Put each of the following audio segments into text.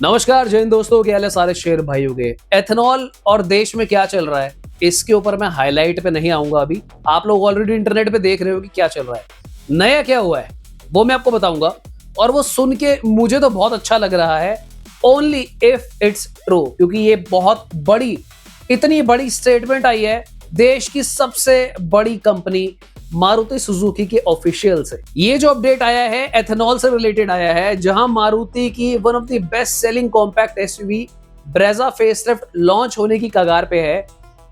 नमस्कार जय हिंद दोस्तों, क्या हाल है सारे शेर भाइयों के। एथेनॉल और देश में क्या चल रहा है इसके ऊपर मैं हाईलाइट पे नहीं आऊंगा। अभी आप लोग ऑलरेडी इंटरनेट पे देख रहे हो कि क्या चल रहा है, नया क्या हुआ है वो मैं आपको बताऊंगा। और वो सुन के मुझे तो बहुत अच्छा लग रहा है, ओनली इफ इट्स ट्रू, क्योंकि ये बहुत बड़ी, इतनी बड़ी स्टेटमेंट आई है देश की सबसे बड़ी कंपनी मारुति सुजुकी के ऑफिशियल से। ये जो अपडेट आया है एथेनॉल से रिलेटेड आया है, जहां मारुति की one of the best selling compact SUV Brezza facelift launch होने की कगार पे है।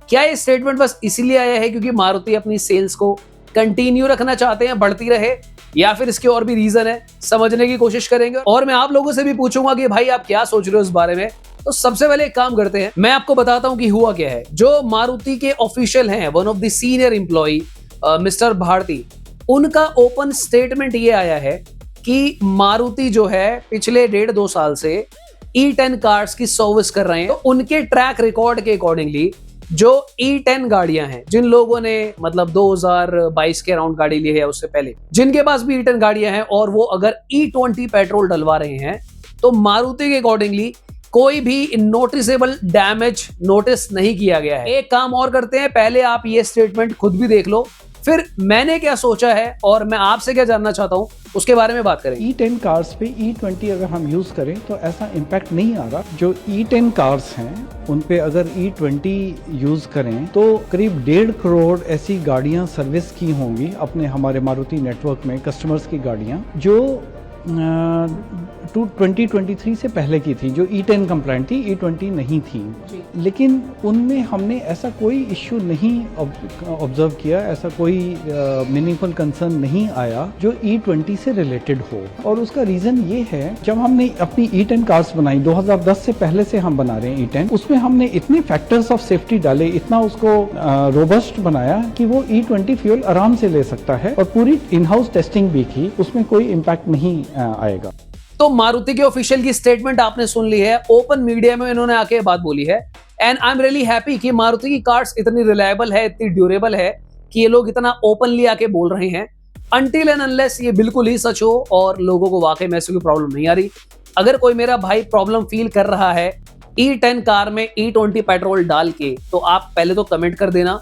क्या ये स्टेटमेंट बस इसीलिए आया है क्योंकि मारुति अपनी सेल्स को कंटिन्यू रखना चाहते हैं, बढ़ती रहे, या फिर इसके और भी रीजन है, समझने की कोशिश करेंगे। और मैं आप लोगों से भी पूछूंगा कि भाई आप क्या सोच रहे हो इस बारे में। तो सबसे पहले एक काम करते हैं, मैं आपको बताता हूं कि हुआ क्या है। जो मारुति के ऑफिशियल हैं, one of the senior employ mister Bharti, उनका ओपन स्टेटमेंट ये आया है कि मारुति जो है पिछले 1.5-2 साल से E10 कार्स की सर्विस कर रहे हैं। तो उनके ट्रैक रिकॉर्ड के अकॉर्डिंगली जो E10 गाड़ियां हैं, जिन लोगों ने मतलब 2022 के अराउंड गाड़ी ली है, उससे पहले जिनके पास भी E10 गाड़ियां हैं और वो अगर E20 पेट्रोल डलवा रहे हैं, तो मारुति के अकॉर्डिंगली कोई भी नोटिसेबल डैमेज नोटिस नहीं किया गया है। एक काम और करते हैं, पहले आप ये स्टेटमेंट खुद भी देख लो, फिर मैंने क्या सोचा है और मैं आपसे क्या जानना चाहता हूं उसके बारे में बात करें। E10 कार्स पे E20 अगर हम यूज़ करें तो ऐसा इम्पैक्ट नहीं आ रहा। जो E10 कार्स हैं उन पे अगर E20 यूज़ करें तो करीब 1.5 करोड़ ऐसी गाड़ियां सर्विस की होंगी अपने हमारे मारुति नेटवर्क में, कस्टमर्स की गाड़ियां जो 2023 से पहले की थी, जो E10 कंप्लाइंट थी, E20 नहीं थी। लेकिन उनमें हमने ऐसा कोई इश्यू नहीं ऑब्जर्व किया, ऐसा कोई मीनिंगफुल कंसर्न नहीं आया जो E20 से रिलेटेड हो। और उसका रीज़न ये है, जब हमने अपनी E10 कार्स बनाई 2010 से पहले से हम बना रहे हैं E10, उसमें हमने इतने फैक्टर्स ऑफ सेफ्टी डाले, इतना उसको रोबस्ट बनाया कि वो E20 फ्यूल आराम से ले सकता है। और पूरी इन हाउस टेस्टिंग भी की, उसमें कोई इम्पैक्ट नहीं आएगा। तो मारुति के ऑफिशियल की स्टेटमेंट आपने सुन ली है, ओपन मीडिया में इन्होंने आके बात बोली है। And I am really happy कि मारुति की कार्स इतनी रिलायबल है, इतनी ड्यूरेबल है कि ये लोग इतना ओपनली आके बोल रहे हैं। अनटिल एंड अनलेस ये बिल्कुल ही सच हो और लोगों को वाकई में ऐसी कोई प्रॉब्लम नहीं आ रही। अगर कोई मेरा भाई प्रॉब्लम फील कर रहा है E10 कार में E20 पेट्रोल डाल के, तो आप पहले तो कमेंट कर देना।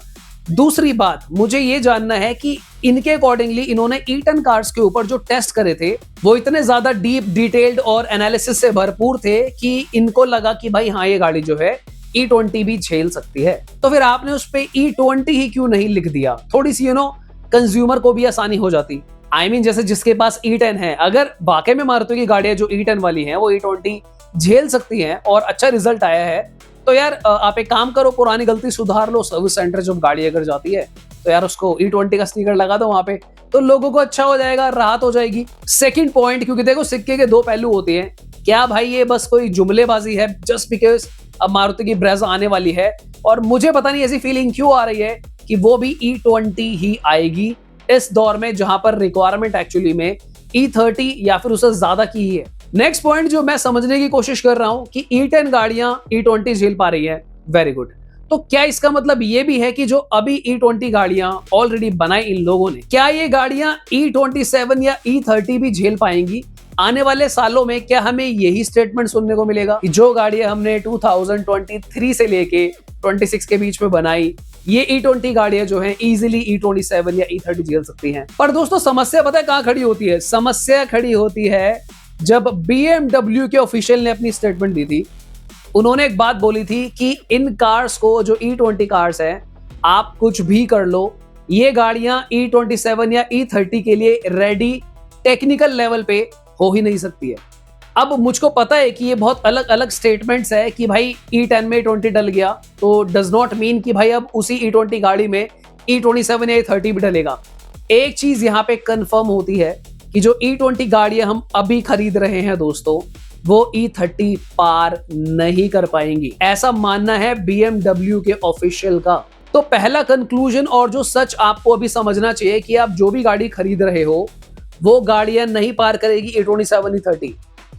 दूसरी बात, मुझे ये जानना है कि इनके अकॉर्डिंगली इन्होंने E10 कार्स के ऊपर जो टेस्ट करे थे वो इतने ज्यादा डीप, डिटेल्ड और एनालिसिस से भरपूर थे कि इनको लगा कि भाई हाँ, ये गाड़ी जो है E20 भी झेल सकती है। तो फिर आपने उस पे E20 ही क्यों नहीं लिख दिया? थोड़ी सी कंज्यूमर को भी आसानी हो जाती। आई मीन जैसे जिसके पास E10 है, अगर वाकई में मारुति की गाड़ियां जो E10 वाली हैं वो E20 झेल सकती हैं और अच्छा रिजल्ट आया है, तो यार आप एक काम करो, पुरानी गलती सुधार लो। सर्विस सेंटर जब गाड़ी अगर जाती है तो यार उसको E20 का स्टिकर लगा दो वहां पे, तो लोगों को अच्छा हो जाएगा, राहत हो जाएगी। सेकंड पॉइंट, क्योंकि देखो सिक्के के दो पहलू होते हैं। क्या भाई ये बस कोई जुमलेबाजी है जस्ट बिकॉज अब मारुति की ब्रेजा आने वाली है और मुझे पता नहीं ऐसी फीलिंग क्यों आ रही है कि वो भी E20 ही आएगी इस दौर में, जहां पर रिक्वायरमेंट एक्चुअली में E30 या फिर उससे ज्यादा की ही है। नेक्स्ट पॉइंट जो मैं समझने की कोशिश कर रहा हूं कि E10 गाड़ियां E20 झेल पा रही है, वेरी गुड। तो क्या इसका मतलब ये भी है कि जो अभी E20 गाड़ियां ऑलरेडी बनाई इन लोगों ने, क्या ये गाड़ियां E27 या E30 भी झेल पाएंगी? आने वाले सालों में क्या हमें यही स्टेटमेंट सुनने को मिलेगा कि जो गाड़ियां हमने 2023 से लेके 26 के बीच में बनाई, ये E20 गाड़ियां जो हैं इजीली E27 या E30 झेल सकती हैं? पर दोस्तों समस्या पता है कहां खड़ी होती है? समस्या खड़ी होती है जब BMW के ऑफिशियल ने अपनी स्टेटमेंट दी थी। उन्होंने एक बात बोली थी कि इन कार्स को, जो E20 कार्स हैं, आप कुछ भी कर लो, ये गाड़ियां E27 या E30 के लिए रेडी टेक्निकल लेवल पे हो ही नहीं सकती है। अब मुझको पता है कि ये बहुत अलग अलग स्टेटमेंट्स है कि भाई E10 में E20 डल गया तो डज नॉट मीन कि भाई अब उसी E20 गाड़ी में E27 या E30 भी डलेगा। एक चीज यहाँ पे कंफर्म होती है कि जो E20 गाड़ियां हम अभी खरीद रहे हैं दोस्तों, वो E30 पार नहीं कर पाएंगी, ऐसा मानना है BMW के ऑफिशियल का। तो पहला कंक्लूजन और जो सच आपको अभी समझना चाहिए कि आप जो भी गाड़ी खरीद रहे हो वो गाड़ियां नहीं पार करेगी E27 E30।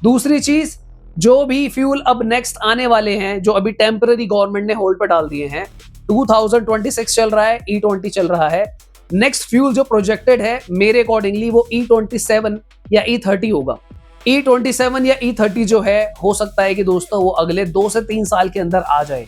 दूसरी चीज, जो भी फ्यूल अब नेक्स्ट आने वाले हैं, जो अभी टेम्पररी गवर्नमेंट ने होल्ड पर डाल दिए हैं, 2026 चल रहा है, E20 चल रहा है, नेक्स्ट फ्यूल जो प्रोजेक्टेड है मेरे अकॉर्डिंगली वो E27 या E30 होगा। E27 या E30 जो है, हो सकता है कि दोस्तों वो अगले 2 से 3 साल के अंदर आ जाए।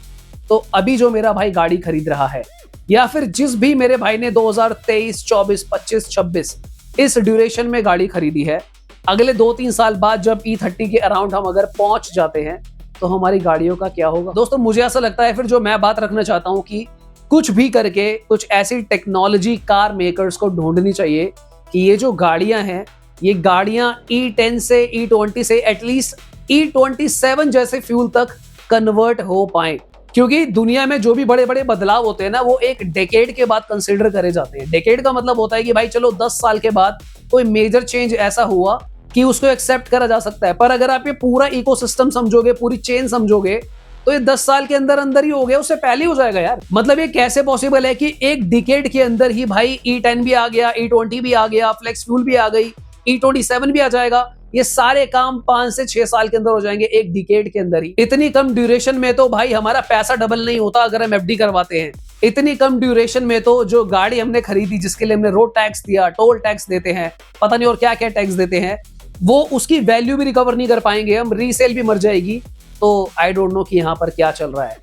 तो अभी जो मेरा भाई गाड़ी खरीद रहा है, या फिर जिस भी मेरे भाई ने 2023, 24, 25, 26 इस ड्यूरेशन में गाड़ी खरीदी है, अगले 2-3 साल बाद जब E30 के अराउंड हम अगर पहुंच जाते हैं तो हमारी गाड़ियों का क्या होगा? दोस्तों मुझे ऐसा लगता है, फिर जो मैं बात रखना चाहता हूं कि कुछ भी करके कुछ ऐसी टेक्नोलॉजी कार मेकर्स को ढूंढनी चाहिए कि ये जो गाड़ियां हैं, ये गाड़ियां E10 से E20 से एटलीस्ट E27 जैसे फ्यूल तक कन्वर्ट हो पाए, क्योंकि दुनिया में जो भी बड़े बड़े बदलाव होते हैं ना, वो एक डेकेड के बाद कंसिडर करे जाते हैं। डेकेड का मतलब होता है कि भाई चलो 10 साल के बाद कोई मेजर चेंज ऐसा हुआ कि उसको एक्सेप्ट करा जा सकता है। पर अगर आप ये पूरा इकोसिस्टम समझोगे, पूरी चेन समझोगे, तो ये 10 साल के अंदर अंदर ही हो गया, उससे पहले ही हो जाएगा यार। मतलब ये कैसे पॉसिबल है कि एक डिकेड के अंदर ही भाई E10 भी आ गया, E20 भी आ गया, फ्लेक्स फ्यूल भी आ गई, E27 भी आ जाएगा। ये सारे काम 5 से 6 साल के अंदर हो जाएंगे, एक डिकेड के अंदर ही। इतनी कम ड्यूरेशन में तो भाई हमारा पैसा डबल नहीं होता अगर हम FD करवाते हैं। इतनी कम ड्यूरेशन में तो जो गाड़ी हमने खरीदी, जिसके लिए हमने रोड टैक्स दिया, टोल टैक्स देते हैं, पता नहीं और क्या क्या टैक्स देते हैं, वो उसकी वैल्यू भी रिकवर नहीं कर पाएंगे हम, रीसेल भी मर जाएगी। तो आई डोंट नो कि यहाँ पर क्या चल रहा है।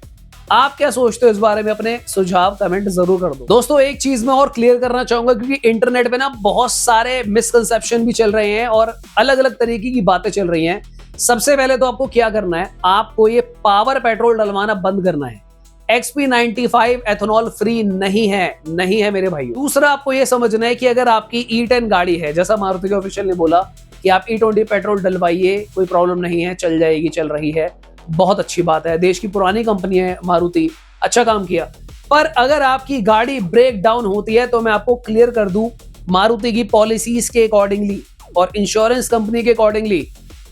आप क्या सोचते हो इस बारे में? अपने सुझाव कमेंट जरूर कर दो। दोस्तों एक चीज मैं और क्लियर करना चाहूंगा, क्योंकि इंटरनेट पे ना बहुत सारे मिसकंसेप्शन भी चल रहे हैं और अलग अलग तरीके की बातें चल रही हैं। सबसे पहले तो आपको क्या करना है, आपको ये पावर पेट्रोल डलवाना बंद करना है। XP95 एथेनॉल फ्री नहीं है मेरे भाई। दूसरा आपको ये समझना है कि अगर आपकी E10 गाड़ी है, जैसा मारुति के ऑफिशियल ने बोला कि आप E20 पेट्रोल डलवाइए, कोई प्रॉब्लम नहीं है, चल जाएगी, चल रही है, बहुत अच्छी बात है। देश की पुरानी कंपनी है मारुति, अच्छा काम किया। पर अगर आपकी गाड़ी ब्रेक डाउन होती है तो मैं आपको क्लियर कर दूं, मारुति की पॉलिसीज के अकॉर्डिंगली और इंश्योरेंस कंपनी के अकॉर्डिंगली,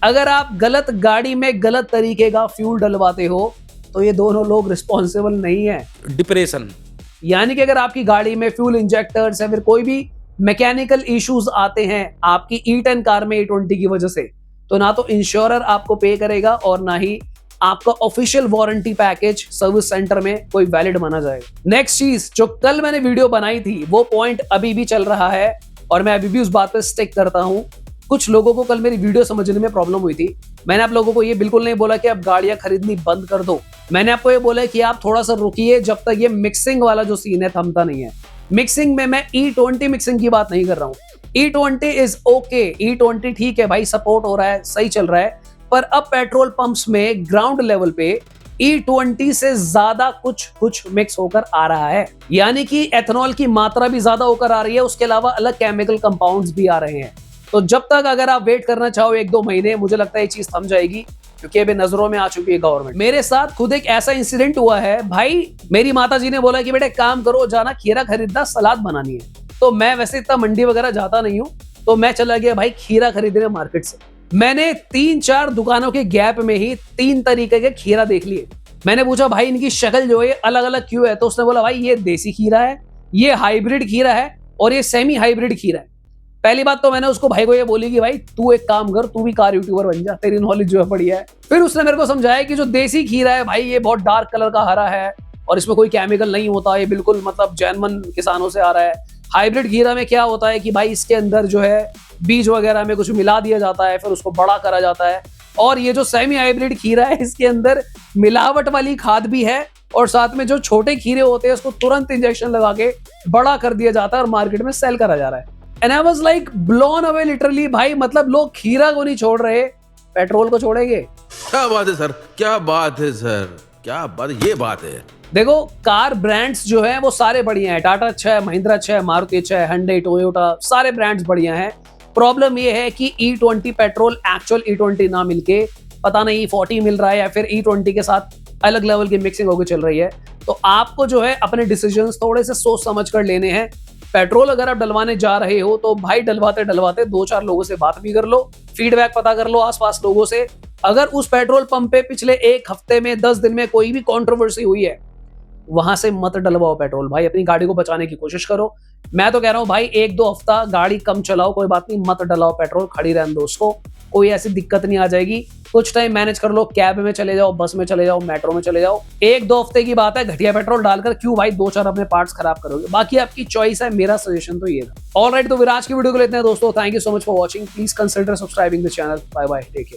अगर आप गलत गाड़ी में गलत तरीके का फ्यूल डलवाते हो तो ये दोनों लोग रिस्पॉन्सिबल नहीं है। डिप्रेशन, यानी कि अगर आपकी गाड़ी में फ्यूल इंजेक्टर्स या फिर कोई भी मैकेनिकल इश्यूज आते हैं आपकी E10 कार में E20 की वजह से, तो ना तो इंश्योरर आपको पे करेगा और ना ही आपका official warranty package service centre में कोई वैलिड माना जाएगा। नेक्स्ट चीज, जो कल मैंने वीडियो बनाई थी वो पॉइंट अभी भी चल रहा है और मैं अभी भी उस बात पे स्टिक करता हूं। कुछ लोगों को कल मेरी वीडियो समझने में प्रॉब्लम हुई थी। मैंने आप लोगों को ये बिल्कुल नहीं बोला कि आप गाड़ियां खरीदनी बंद कर दो। मैंने आपको ये बोला कि आप थोड़ा सा रुकिए, जब तक ये मिक्सिंग वाला जो सीन है थमता नहीं है। मिक्सिंग में मैं E20 मिक्सिंग की बात नहीं कर रहा हूं। E20 इज ओके, E20 ठीक है भाई, सपोर्ट हो रहा है, सही चल रहा है। पर अब पेट्रोल पंप्स में ग्राउंड लेवल पे E20 से ज्यादा कुछ मिक्स होकर आ रहा है, यानी कि एथेनॉल की मात्रा भी ज्यादा होकर आ रही है, उसके अलावा अलग केमिकल कंपाउंड्स भी आ रहे हैं। तो जब तक अगर आप वेट करना चाहो 1-2 महीने, मुझे लगता है ये चीज थम जाएगी, क्योंकि अभी नजरों में आ चुकी है गवर्नमेंट। मेरे साथ खुद एक ऐसा इंसिडेंट हुआ है भाई, मेरी माता जी ने बोला कि बेटे काम करो, जाना खीरा खरीदना, सलाद बनानी है। तो मैं वैसे इतना मंडी वगैरह जाता नहीं हूँ, तो मैं चला गया भाई खीरा खरीदने मार्केट से। मैंने 3-4 दुकानों के गैप में ही 3 तरीके के खीरा देख लिए। मैंने पूछा भाई इनकी शक्ल जो है अलग अलग क्यों है? तो उसने बोला भाई ये देसी खीरा है, ये हाइब्रिड खीरा है और ये सेमी हाइब्रिड खीरा है। पहली बात तो मैंने उसको भाई को ये बोली कि भाई तू एक काम कर, तू भी कार यूट्यूबर बन जा, तेरी नॉलेज जो है बढ़िया है। फिर उसने मेरे को समझाया कि जो देसी खीरा है भाई, ये बहुत डार्क कलर का हरा है और इसमें कोई केमिकल नहीं होता, ये बिल्कुल मतलब जैनमन किसानों से आ रहा है। हाइब्रिड खीरा में क्या होता है कि भाई इसके अंदर जो है बीज वगैरह में कुछ मिला दिया जाता है, फिर उसको बड़ा करा जाता है। और ये जो सेमी हाइब्रिड खीरा है, इसके अंदर मिलावट वाली खाद भी है और साथ में जो छोटे खीरे होते हैं उसको तुरंत इंजेक्शन लगा के बड़ा कर दिया जाता है और मार्केट में सेल करा जा रहा है। And I was like blown away literally भाई, मतलब लोग खीरा को नहीं छोड़ रहे, पेट्रोल को छोड़ेंगे। क्या बात है सर, क्या बात है सर, क्या बात, ये बात है। देखो कार ब्रांड्स जो है वो सारे बढ़िया हैं, टाटा अच्छा है, महिंद्रा अच्छा है, मारुति अच्छा है, hyundai, टोयोटा, सारे ब्रांड्स बढ़िया हैं। प्रॉब्लम ये है कि E20 पेट्रोल एक्चुअल E20 ना मिलके पता नहीं 40 मिल रहा है या फिर E20 के साथ अलग लेवल की मिक्सिंग होकर चल रही है। तो आपको जो है अपने डिसीजंस थोड़े से सोच समझ कर लेने हैं। पेट्रोल अगर आप डलवाने जा रहे हो तो भाई डलवाते 2-4 लोगों से बात भी कर लो, फीडबैक पता कर लो आसपास लोगों से। अगर उस पेट्रोल पंप पे पिछले 1 हफ्ते में 10 दिन में कोई भी कंट्रोवर्सी हुई है, वहां से मत डलवाओ पेट्रोल भाई, अपनी गाड़ी को बचाने की कोशिश करो। मैं तो कह रहा हूं भाई 1-2 हफ्ता गाड़ी कम चलाओ, कोई बात नहीं, मत डलाओ पेट्रोल, खड़ी रहने दो उसको। कोई ऐसी दिक्कत नहीं आ जाएगी। कुछ टाइम मैनेज कर लो, कैब में चले जाओ, बस में चले जाओ, मेट्रो में चले जाओ। 1-2 हफ्ते की बात है, घटिया पेट्रोल डालकर क्यों भाई 2-4 अपने पार्ट्स खराब करोगे। बाकी आपकी चॉइस है, मेरा सजेशन तो ये था। ऑलराइट, तो विराज की वीडियो को लेते हैं दोस्तों। Thank you so much for watching. Please consider subscribing the channel. Bye bye, take care.